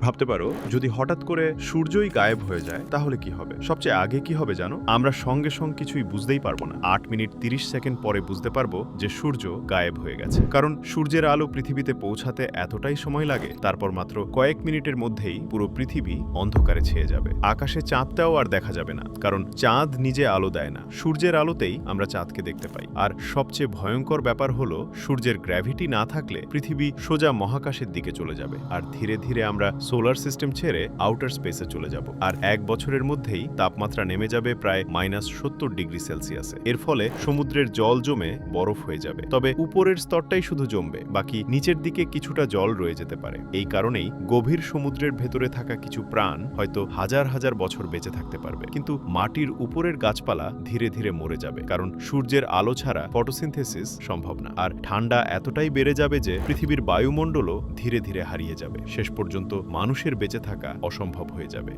ভাবতে পারো যদি হঠাৎ করে সূর্যই গায়েব হয়ে যায় তাহলে কি হবে? সবচেয়ে আগে কি হবে জানো? আমরা সঙ্গে সঙ্গে কিছুই বুঝতেই পারবো না। ৮ মিনিট ৩০ সেকেন্ড পরে বুঝতে পারবো যে সূর্য গায়েব হয়ে গেছে। কারণ সূর্যের আলো পৃথিবীতে পৌঁছাতে এতটাই সময় লাগে, তারপর মাত্র কয়েক মিনিটের মধ্যেই পুরো পৃথিবী অন্ধকারে ছেয়ে যাবে। আকাশে চাঁদটাও আর দেখা যাবে না, কারণ চাঁদ নিজে আলো দেয় না। সূর্যের আলোতেই আমরা চাঁদকে দেখতে পাই। আর সবচেয়ে ভয়ঙ্কর ব্যাপার হলো সূর্যের গ্র্যাভিটি না থাকলে পৃথিবী সোজা মহাকাশের দিকে চলে যাবে, আর ধীরে ধীরে আমরা সোলার সিস্টেম ছেড়ে আউটার স্পেসে চলে যাব। আর ১ বছরের মধ্যেই তাপমাত্রা নেমে যাবে প্রায় -৭০°C। এর ফলে সমুদ্রের জল জমে বরফ হয়ে যাবে। তবে উপরের স্তরটাই শুধু জমবে, বাকি নিচের দিকে কিছুটা জল রয়ে যেতে পারে। এই কারণেই গভীর সমুদ্রের ভেতরে থাকা কিছু প্রাণ হয়তো হাজার হাজার বছর বেঁচে থাকতে পারবে, কিন্তু মাটির উপরের গাছপালা ধীরে ধীরে মরে যাবে, কারণ সূর্যের আলো ছাড়া ফটোসিনথেসিস সম্ভব না। আর ঠান্ডা এতটাই বেড়ে যাবে যে পৃথিবীর বায়ুমণ্ডলও ধীরে ধীরে হারিয়ে যাবে। শেষ পর্যন্ত মানুষের বেঁচে থাকা অসম্ভব হয়ে যাবে।